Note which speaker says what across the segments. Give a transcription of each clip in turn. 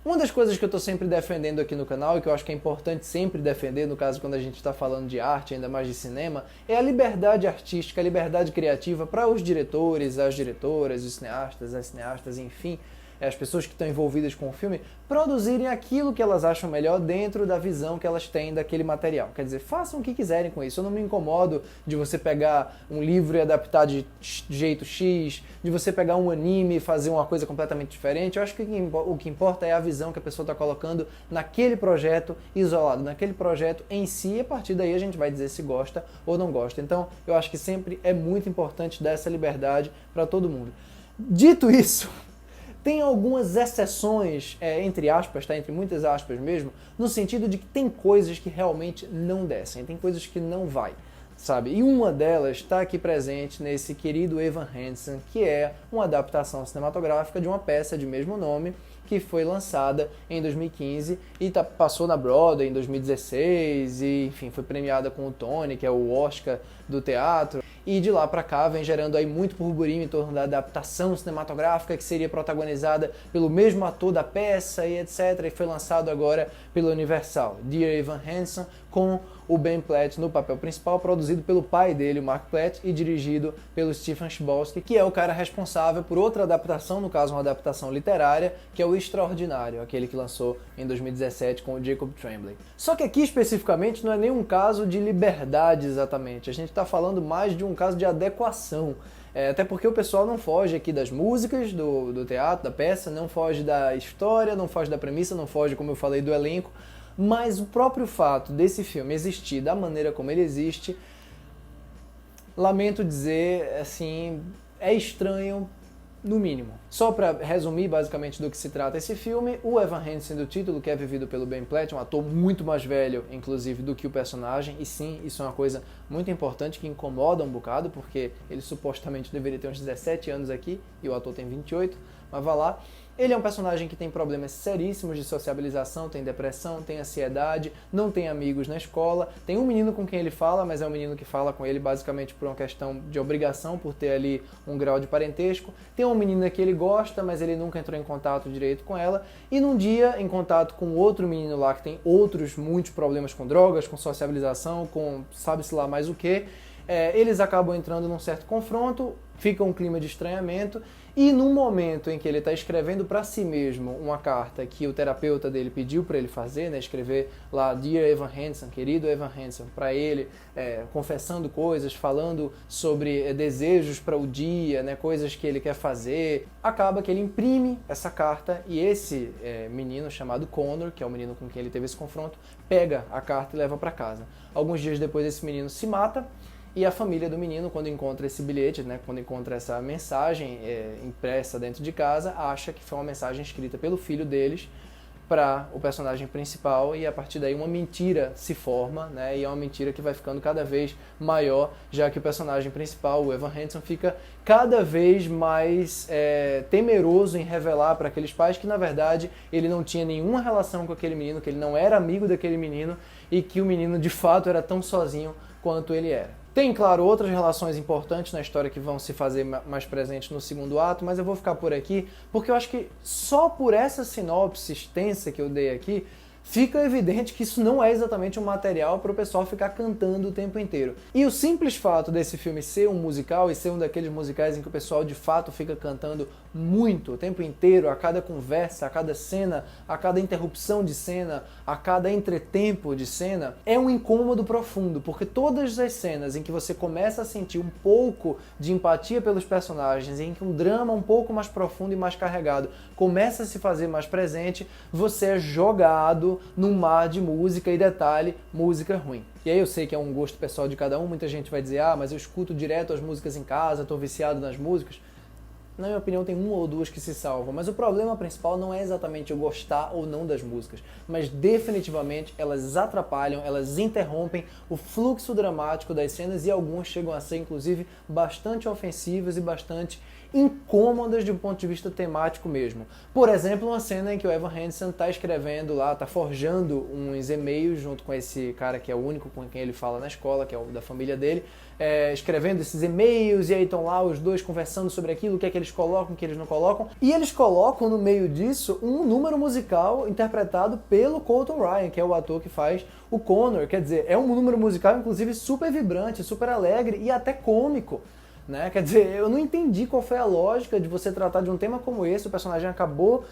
Speaker 1: Uma das coisas que eu estou sempre defendendo aqui no canal e que eu acho que é importante sempre defender, no caso quando a gente está falando de arte, ainda mais de cinema, é a liberdade artística, a liberdade criativa para os diretores, as diretoras, os cineastas, as cineastas, enfim, as pessoas que estão envolvidas com o filme, produzirem aquilo que elas acham melhor dentro da visão que elas têm daquele material. Quer dizer, façam o que quiserem com isso. Eu não me incomodo de você pegar um livro e adaptar de jeito X, de você pegar um anime e fazer uma coisa completamente diferente. Eu acho que o que importa é a visão que a pessoa está colocando naquele projeto isolado, naquele projeto em si, e a partir daí a gente vai dizer se gosta ou não gosta. Então, eu acho que sempre é muito importante dar essa liberdade para todo mundo. Dito isso, tem algumas exceções, entre aspas, tá? Entre muitas aspas mesmo, no sentido de que tem coisas que realmente não descem, tem coisas que não vai, sabe? E uma delas está aqui presente nesse querido Evan Hansen, que é uma adaptação cinematográfica de uma peça de mesmo nome, que foi lançada em 2015 e passou na Broadway em 2016 e, enfim, foi premiada com o Tony, que é o Oscar do teatro. E de lá pra cá vem gerando aí muito burburinho em torno da adaptação cinematográfica que seria protagonizada pelo mesmo ator da peça e etc. E foi lançado agora pela Universal, Dear Evan Hansen, com o Ben Platt no papel principal, produzido pelo pai dele, o Mark Platt, e dirigido pelo Stephen Chbosky, que é o cara responsável por outra adaptação, no caso uma adaptação literária, que é o Extraordinário, aquele que lançou em 2017 com o Jacob Tremblay. Só que aqui especificamente não é nenhum caso de liberdade exatamente, a gente está falando mais de um caso de adequação. Até porque o pessoal não foge aqui das músicas, do teatro, da peça, não foge da história, não foge da premissa, não foge, como eu falei, do elenco, mas o próprio fato desse filme existir da maneira como ele existe, lamento dizer, assim, é estranho no mínimo. Só para resumir basicamente do que se trata esse filme, o Evan Hansen do título, que é vivido pelo Ben Platt, um ator muito mais velho, inclusive, do que o personagem, e sim, isso é uma coisa muito importante que incomoda um bocado, porque ele supostamente deveria ter uns 17 anos aqui, e o ator tem 28, mas vá lá. Ele é um personagem que tem problemas seríssimos de sociabilização, tem depressão, tem ansiedade, não tem amigos na escola, tem um menino com quem ele fala, mas é um menino que fala com ele basicamente por uma questão de obrigação, por ter ali um grau de parentesco. Tem uma menina que ele gosta, mas ele nunca entrou em contato direito com ela. E num dia, em contato com outro menino lá que tem muitos problemas com drogas, com sociabilização, com sabe-se lá mais o que, eles acabam entrando num certo confronto, fica um clima de estranhamento, e no momento em que ele está escrevendo para si mesmo uma carta que o terapeuta dele pediu para ele fazer, né, escrever lá Dear Evan Hansen, querido Evan Hansen, para ele, confessando coisas, falando sobre desejos para o dia, né, coisas que ele quer fazer, acaba que ele imprime essa carta e esse menino chamado Connor, que é o menino com quem ele teve esse confronto, pega a carta e leva para casa. Alguns dias depois esse menino se mata, e a família do menino, quando encontra esse bilhete, né, quando encontra essa mensagem impressa dentro de casa, acha que foi uma mensagem escrita pelo filho deles para o personagem principal, e a partir daí uma mentira se forma, né, e é uma mentira que vai ficando cada vez maior, já que o personagem principal, o Evan Hansen, fica cada vez mais temeroso em revelar para aqueles pais que, na verdade, ele não tinha nenhuma relação com aquele menino, que ele não era amigo daquele menino e que o menino, de fato, era tão sozinho quanto ele era. Tem, claro, outras relações importantes na história que vão se fazer mais presentes no segundo ato, mas eu vou ficar por aqui, porque eu acho que só por essa sinopse extensa que eu dei aqui, fica evidente que isso não é exatamente um material para o pessoal ficar cantando o tempo inteiro. E o simples fato desse filme ser um musical e ser um daqueles musicais em que o pessoal de fato fica cantando muito, o tempo inteiro, a cada conversa, a cada cena, a cada interrupção de cena, a cada entretempo de cena, é um incômodo profundo, porque todas as cenas em que você começa a sentir um pouco de empatia pelos personagens, em que um drama um pouco mais profundo e mais carregado começa a se fazer mais presente, você é jogado num mar de música, e detalhe, música ruim. E aí eu sei que é um gosto pessoal de cada um, muita gente vai dizer, mas eu escuto direto as músicas em casa, estou viciado nas músicas. na minha opinião tem uma ou duas que se salvam, mas o problema principal não é exatamente eu gostar ou não das músicas, mas definitivamente elas atrapalham, elas interrompem o fluxo dramático das cenas e algumas chegam a ser inclusive bastante ofensivas e bastante incômodas de um ponto de vista temático mesmo. Por exemplo, uma cena em que o Evan Hansen está escrevendo lá, está forjando uns e-mails junto com esse cara que é o único com quem ele fala na escola, que é o da família dele, escrevendo esses e-mails, e aí estão lá os dois conversando sobre aquilo, o que é que eles colocam, o que eles não colocam, e eles colocam no meio disso um número musical interpretado pelo Colton Ryan, que é o ator que faz o Connor. Quer dizer, é um número musical inclusive super vibrante, super alegre e até cômico. Né? Quer dizer, eu não entendi qual foi a lógica de você tratar de um tema como esse. O personagem acabou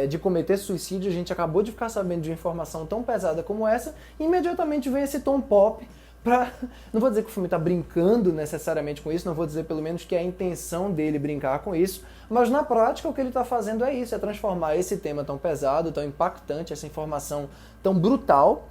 Speaker 1: de cometer suicídio, a gente acabou de ficar sabendo de informação tão pesada como essa, e imediatamente vem esse tom pop pra... Não vou dizer que o filme está brincando necessariamente com isso, não vou dizer pelo menos que é a intenção dele brincar com isso, mas na prática o que ele está fazendo é isso, é transformar esse tema tão pesado, tão impactante, essa informação tão brutal,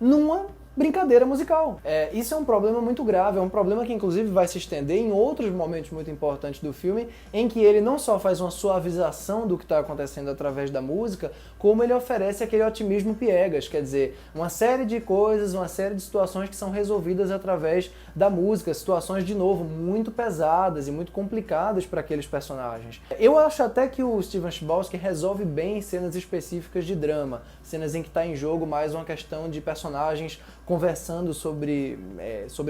Speaker 1: numa brincadeira musical. Isso é um problema muito grave, é um problema que inclusive vai se estender em outros momentos muito importantes do filme, em que ele não só faz uma suavização do que está acontecendo através da música, como ele oferece aquele otimismo piegas, quer dizer, uma série de coisas, uma série de situações que são resolvidas através da música, situações, de novo, muito pesadas e muito complicadas para aqueles personagens. Eu acho até que o Steven Chbosky resolve bem cenas específicas de drama, cenas em que está em jogo mais uma questão de personagens conversando sobre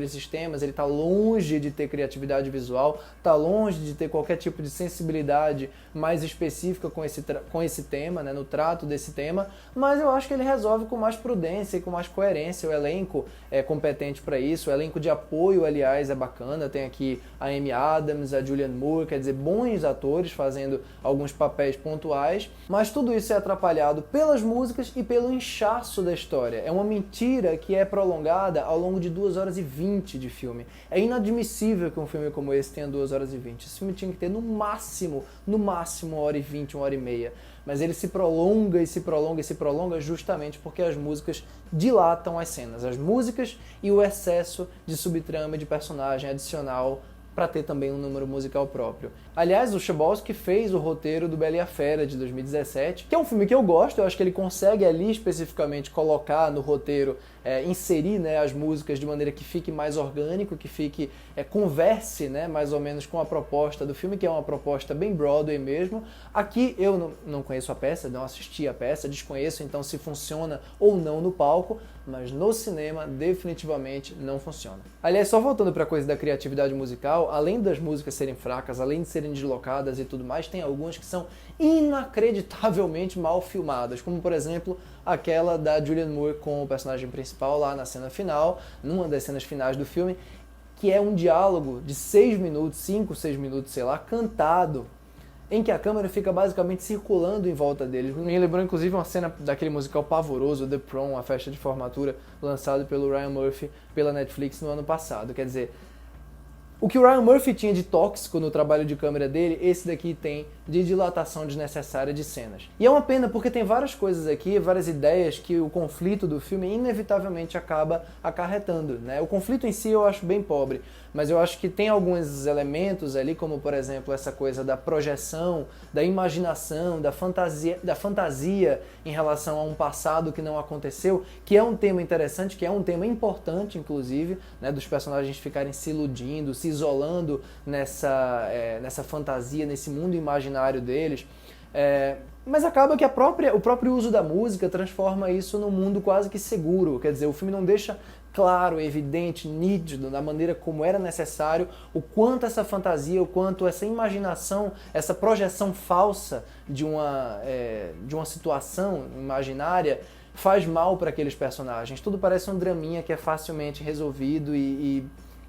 Speaker 1: esses temas. Ele está longe de ter criatividade visual, está longe de ter qualquer tipo de sensibilidade mais específica com esse tema, né, no trato desse tema, mas eu acho que ele resolve com mais prudência e com mais coerência. O elenco é competente para isso, o elenco de apoio, aliás, é bacana, tem aqui a Amy Adams, a Julianne Moore, quer dizer, bons atores fazendo alguns papéis pontuais, mas tudo isso é atrapalhado pelas músicas e pelo inchaço da história. É uma mentira que é prolongada ao longo de 2 horas e 20 de filme. É inadmissível que um filme como esse tenha 2 horas e 20. Esse filme tinha que ter no máximo 1 hora e 20, 1 hora e meia. Mas ele se prolonga e se prolonga e se prolonga justamente porque as músicas dilatam as cenas. As músicas e o excesso de subtrama e de personagem adicional para ter também um número musical próprio. Aliás, o Chbosky fez o roteiro do Bela e a Fera, de 2017, que é um filme que eu gosto. Eu acho que ele consegue ali especificamente colocar no roteiro, inserir, né, as músicas de maneira que fique mais orgânico, que fique, converse, né, mais ou menos com a proposta do filme, que é uma proposta bem Broadway mesmo. Aqui eu não conheço a peça, não assisti a peça, desconheço então se funciona ou não no palco, mas no cinema definitivamente não funciona. Aliás, só voltando para a coisa da criatividade musical, além das músicas serem fracas, além de serem deslocadas e tudo mais, tem algumas que são inacreditavelmente mal filmadas, como por exemplo aquela da Julianne Moore com o personagem principal lá na cena final, numa das cenas finais do filme, que é um diálogo de 6 minutos, 5, 6 minutos, sei lá, cantado, em que a câmera fica basicamente circulando em volta deles. Me lembrou inclusive uma cena daquele musical pavoroso, The Prom, a festa de formatura, lançado pelo Ryan Murphy pela Netflix no ano passado. Quer dizer, o que o Ryan Murphy tinha de tóxico no trabalho de câmera dele, esse daqui tem de dilatação desnecessária de cenas. E é uma pena porque tem várias coisas aqui, várias ideias que o conflito do filme inevitavelmente acaba acarretando, né? O conflito em si eu acho bem pobre, mas eu acho que tem alguns elementos ali, como por exemplo essa coisa da projeção, da imaginação, da fantasia em relação a um passado que não aconteceu, que é um tema interessante, que é um tema importante inclusive, né, dos personagens ficarem se iludindo, se isolando nessa fantasia, nesse mundo imaginário deles, mas acaba que o próprio uso da música transforma isso num mundo quase que seguro. Quer dizer, o filme não deixa claro, evidente, nítido, da maneira como era necessário, o quanto essa fantasia, o quanto essa imaginação, essa projeção falsa de uma situação imaginária faz mal para aqueles personagens. Tudo parece um draminha que é facilmente resolvido e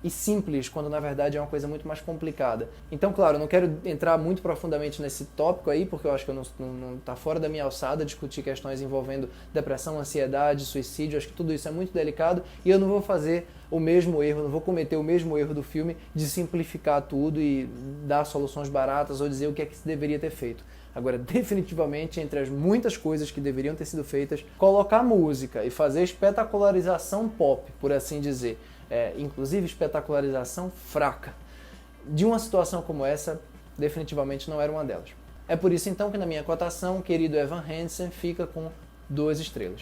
Speaker 1: simples, quando na verdade é uma coisa muito mais complicada. Então, claro, eu não quero entrar muito profundamente nesse tópico aí, porque eu acho que não tá fora da minha alçada discutir questões envolvendo depressão, ansiedade, suicídio. Acho que tudo isso é muito delicado e eu não vou fazer o mesmo erro, não vou cometer o mesmo erro do filme de simplificar tudo e dar soluções baratas ou dizer o que é que se deveria ter feito. Agora, definitivamente, entre as muitas coisas que deveriam ter sido feitas, colocar música e fazer espetacularização pop, por assim dizer, inclusive espetacularização fraca, de uma situação como essa, definitivamente não era uma delas. É por isso então que na minha cotação, o querido Evan Hansen fica com 2 estrelas.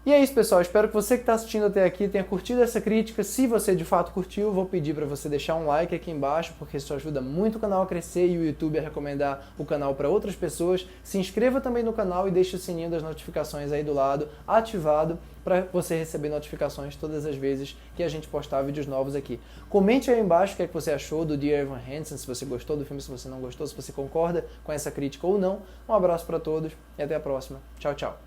Speaker 1: E é isso, pessoal. Espero que você que está assistindo até aqui tenha curtido essa crítica. Se você de fato curtiu, vou pedir para você deixar um like aqui embaixo, porque isso ajuda muito o canal a crescer e o YouTube a recomendar o canal para outras pessoas. Se inscreva também no canal e deixe o sininho das notificações aí do lado ativado para você receber notificações todas as vezes que a gente postar vídeos novos aqui. Comente aí embaixo o que é que você achou do Dear Evan Hansen, se você gostou do filme, se você não gostou, se você concorda com essa crítica ou não. Um abraço para todos e até a próxima. Tchau, tchau.